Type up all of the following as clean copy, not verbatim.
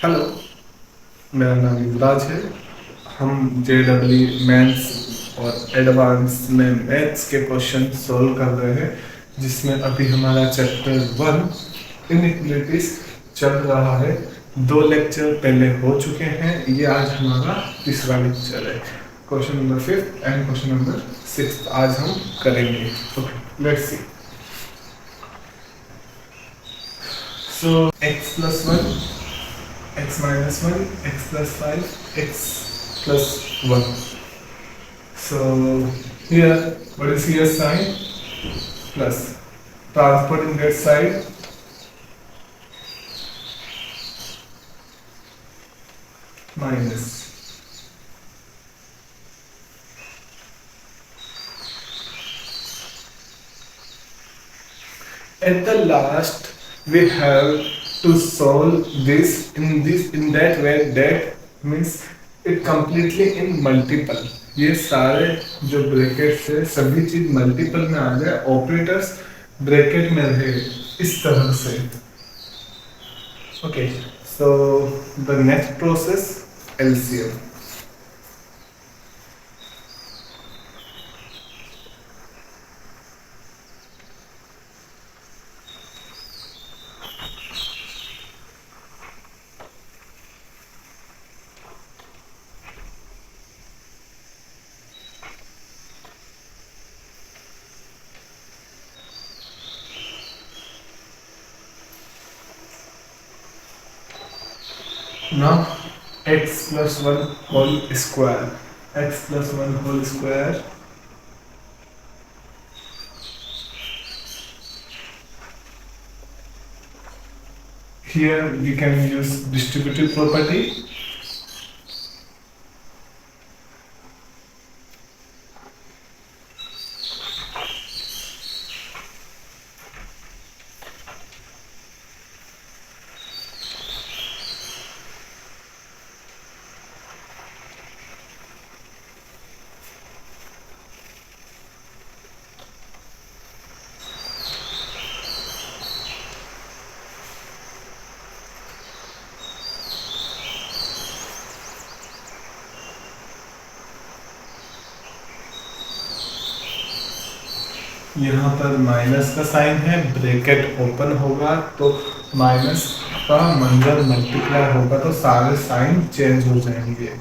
Hello, मेरा नाम युवराज है। हम JEE मेंस और एडवांस में मैथ्स के क्वेश्चन सॉल्व कर रहे हैं, जिसमें अभी हमारा चैप्टर 1 इनइक्वालिटीज चल रहा है। 2 लेक्चर पहले हो चुके हैं, ये आज हमारा तीसरा लेक्चर है। Question number 5 and question number 6 आज हम करेंगे। Okay, let's see. So x plus 1, x minus 1, x plus 5, x plus 1. So here, what is here sign? Plus. Transporting that side, minus. At the last, we have to solve this in that way. That means it completely in multiple. ये सारे जो bracket से सभी चीज multiple में आ जाए, operators bracket में रहे इस तरह से। Okay, so the next process LCM. Now x plus 1 whole square, x plus 1 whole square, here we can use distributive property. यहाँ पर माइनस का साइन है, ब्रैकेट ओपन होगा तो माइनस का मंजर मल्टीप्लाई होगा तो सारे साइन चेंज हो जाएंगे।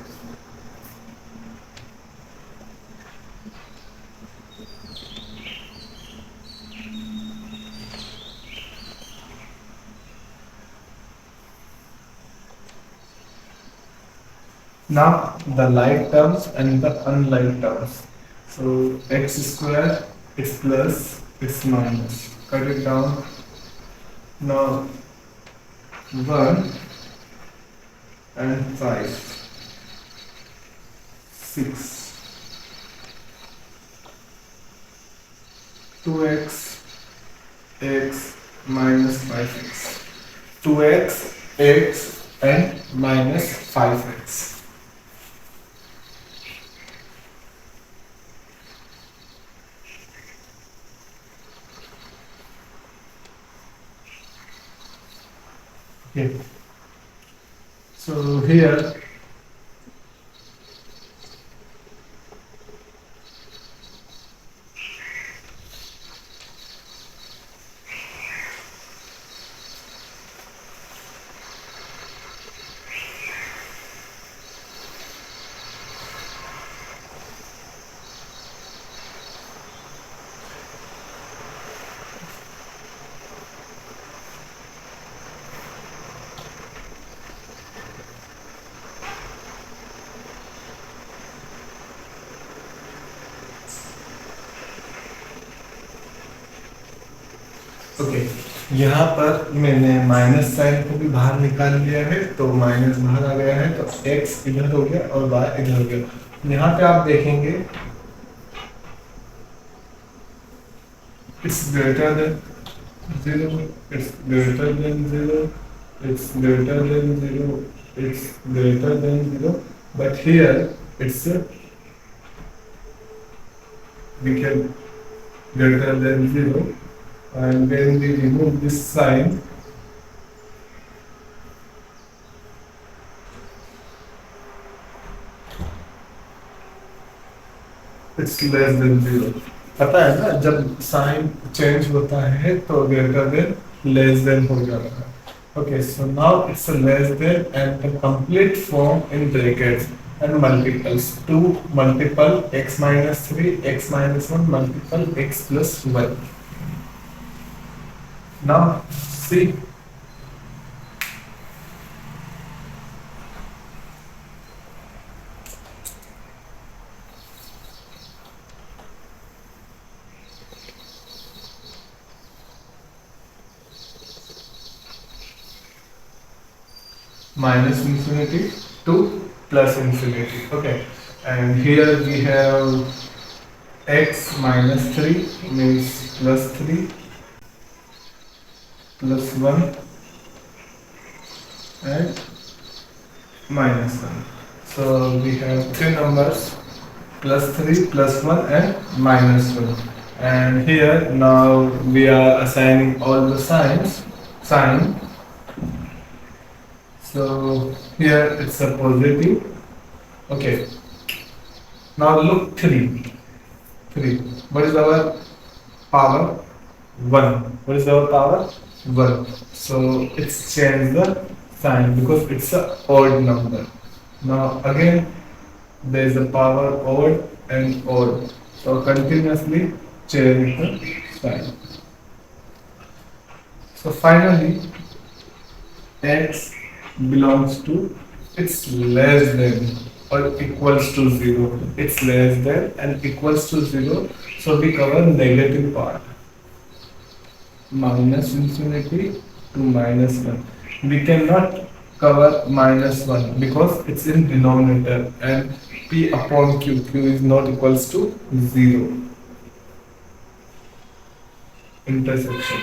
Now the like terms and the unlike terms. So x square, x plus, x minus. Cut it down. Now 1 and 5, 6, 2x, x minus 5x. 2x, x and minus 5x. Okay. So here okay, यहाँ पर मैंने minus sign को भी बाहर निकाल लिया है, तो माइनस बाहर आ गया है, तो x इधर हो गया और y इधर हो गया। यहाँ पे आप देखेंगे it's greater than 0, it's greater than 0, it's greater than 0, it's greater than 0, but here it's became greater than 0, and when we remove this sign, it's less than zero. पता है ना, जब साइन चेंज होता है तो ग्रेटर देन लेस देन हो जाता है। Okay, so now it's a less than and the complete form in brackets and multiples. 2 multiple x minus 3 x minus 1 multiple x plus 1. Now see, minus infinity to plus infinity. Okay, and here we have x minus 3 means plus 3 plus 1 and minus 1. So we have three numbers, plus 3 plus 1 and minus 1. And here now we are assigning all the sign. So here it's a positive. Okay, now look 3. What is our power? 1. What is our power? 1. So it's changed the sign because it's a odd number. Now again there is a power odd and odd. So continuously change the sign. So finally x belongs to, it's less than or equals to 0. It's less than and equals to 0. So we cover negative part. Minus infinity to minus 1. We cannot cover minus 1 because it's in denominator and p upon q is not equals to 0. Intersection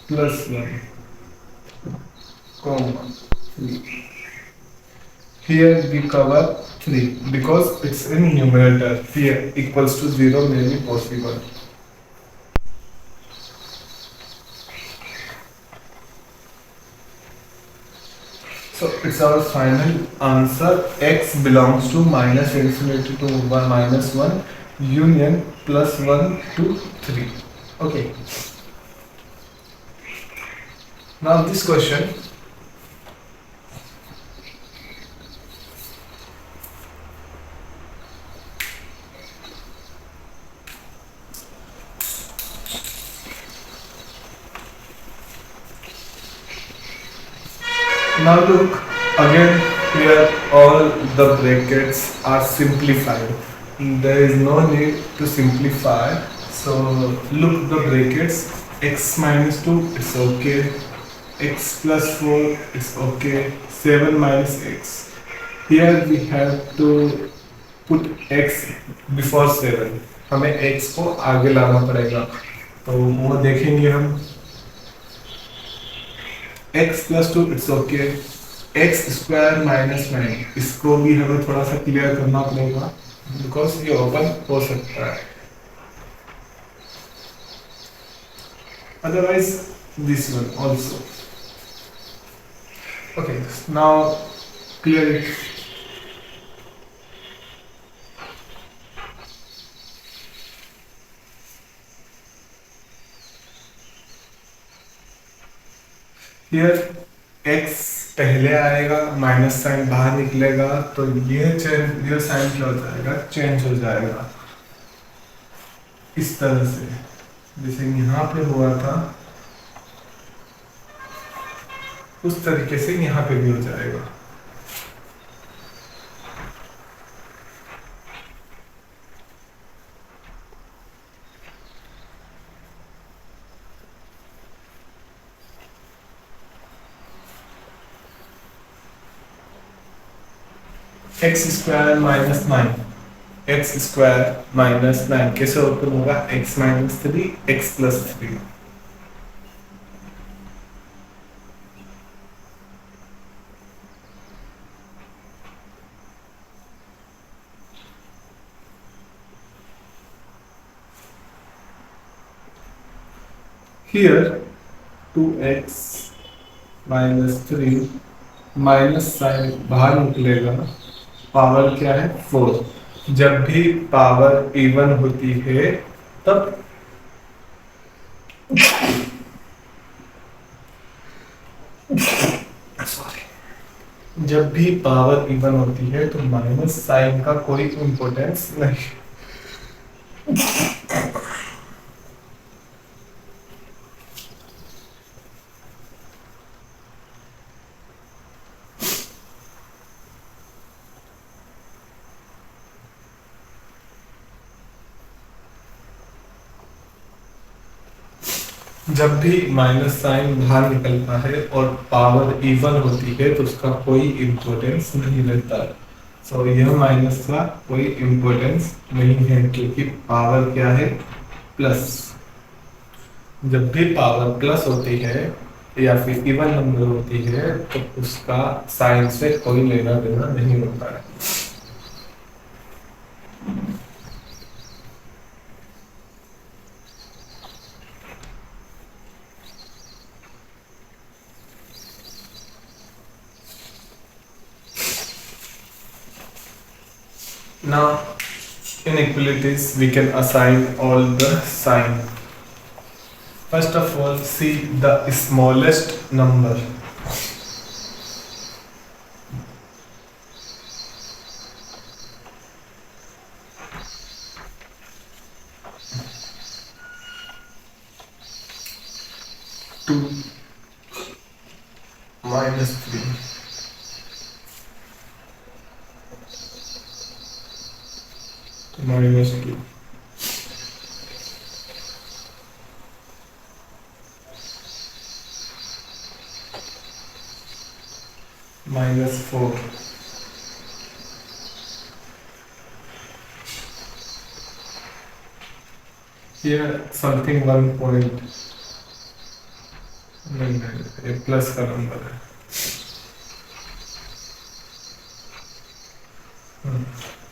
plus 1 comma 3. Here we cover 3 because it's in numerator. Here equals to 0 may be possible. So it's our final answer. X belongs to minus infinity to 1 minus 1 union plus 1 to 3. Okay. Now this question, now look, again here all the brackets are simplified. There is no need to simplify. So look the brackets, x minus 2 it's okay, x plus 4 it's okay, 7 minus x. Here we have to put x before 7. हमें x को आगे लाना पड़ेगा, तो वो देखेंगे हम। x plus 2 it's okay, x square minus 9 इसको भी हमें थोड़ा सा क्लियर करना पड़ेगा बिकॉज ये ओपन हो सकता है, otherwise this one also. Okay, now clear it. Here x पहले आएगा, माइनस साइन बाहर निकलेगा, तो ये साइन क्या हो जाएगा, चेंज हो जाएगा इस तरह से, जैसे यहाँ पे हुआ था उस तरीके से यहाँ पे भी हो जाएगा। X square minus 9, x square minus 9 कैसे ओपन होगा, x minus 3 x plus 3। Here 2x minus 3 minus sign बाहर निकलेगा पावर क्या है 4। जब भी पावर इवन होती है तब सॉरी, जब भी पावर इवन होती है तो माइनस साइन का कोई इंपॉर्टेंस नहीं। जब भी माइनस साइन बाहर निकलता है और पावर इवन होती है तो उसका कोई इम्पोर्टेंस नहीं रहता है। सो यह माइनस का कोई इम्पोर्टेंस नहीं है क्योंकि पावर क्या है प्लस। जब भी पावर प्लस होती है या फिर इवन नंबर होती है तो उसका साइन से कोई लेना देना नहीं होता है। Now, inequalities we can assign all the sign. First of all, see the smallest number. Two minus 3. Minus 2. Minus 4. Here something 1 point. नहीं, ये प्लस का नंबर है।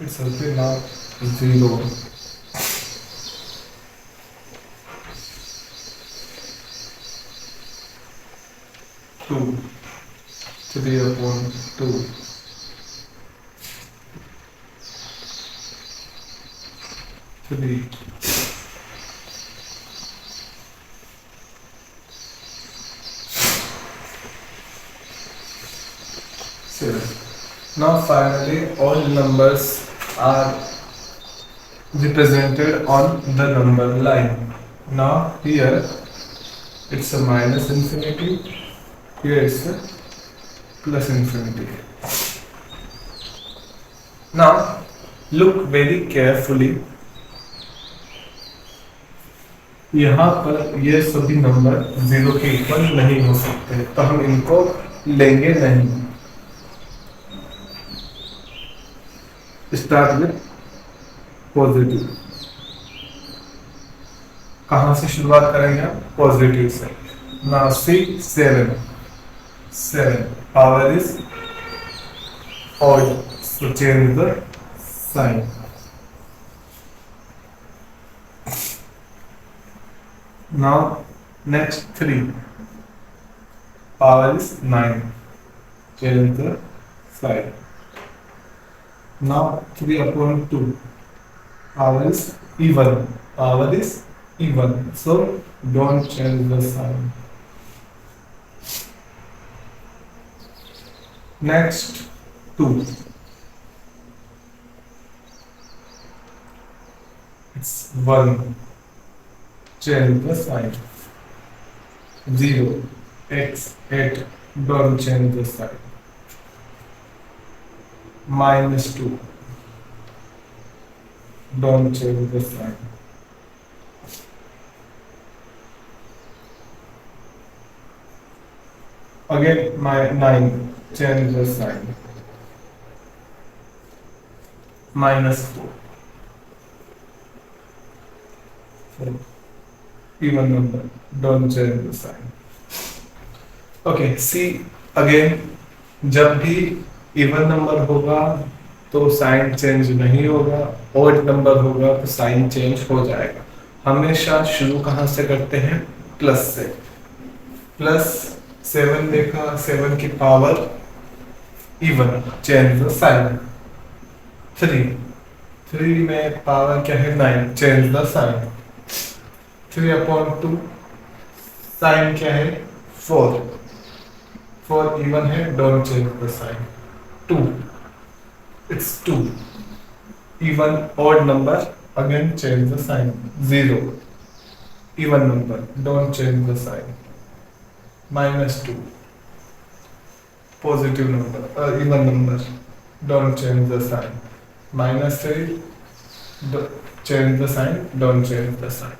It's something not 0. Two. 3/2. 3. Now finally all numbers are represented on the number line. Now here it's a minus infinity, here it's a plus infinity. Now look very carefully. यहाँ पर ये सभी number 0 के equal नहीं हो सकते तो हम इनको लेंगे नहीं। Start with positive. कहां से शुरुआत करेंगे हम? पॉजिटिव से। Now see 7 power is odd, so change the sign. Now next 3 power is 9, change the sign. Now 3/2 power is even. Power is even. So don't change the sign. Next 2. It's 1. Change the sign. 0. X 8. Don't change the sign. -2. Don't change the sign. Again, my 9. Change the sign. -4. So, even number. Don't change the sign. Okay, see again. जब भी even number होगा तो sign change नहीं होगा, odd number होगा तो sign change हो जाएगा। हमेशा शुरू कहां से करते हैं? प्लस से। +7 देखा, 7 की power even, change the sign. 3, 3 में पावर क्या है 9, चेंज द साइन। 3/2 साइन क्या है 4, 4 इवन है, don't change the sign. 2, it's 2 even odd number, again change the sign। 0 even number, don't change the sign। -2 positive number, even number, don't change the sign। -3 change the sign, don't change the sign।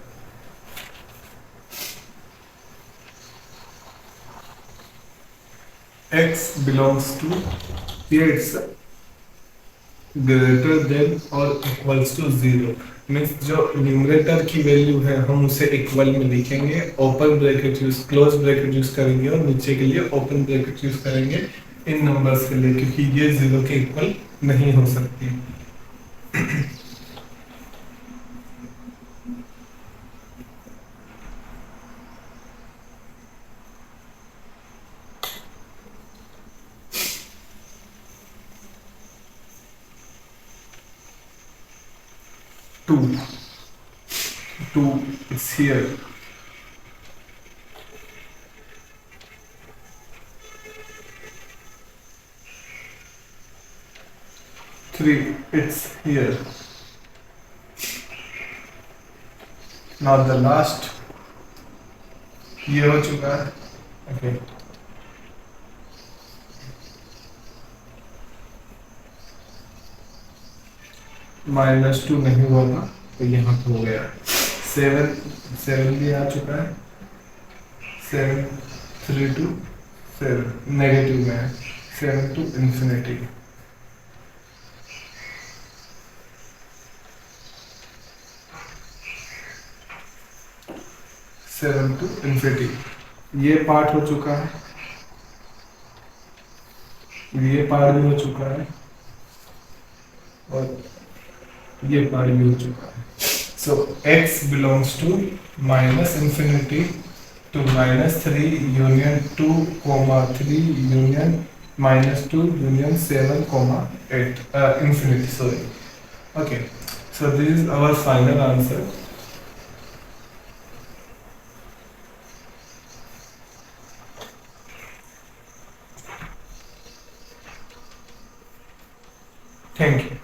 x belongs to, here it's greater than और equals to 0, means जो numerator की value है हम उसे equal में लिखेंगे, open bracket use, close bracket use करेंगे, और नीचे के लिए ओपन ब्रैकेट यूज करेंगे इन नंबर्स के लिए, क्योंकि ये 0 के इक्वल नहीं हो सकती। 2, 2 is here। 3, it's here। Now the last, ये हो चुका है। ओके, -2 नहीं होगा तो यहाँ पे हो गया 7, 7 भी आ चुका है। 7, 3 to 7 नेगेटिव में है, 7 to infinity। Seven to infinity, ये पार्ट हो चुका है, ये पार्ट भी हो चुका है, और ये पार्ट भी हो चुका है। So x belongs to -infinity to -3 union 2, 3 union -2 union 7, 8 infinity, sorry। Okay, so this is our final answer। Thank you।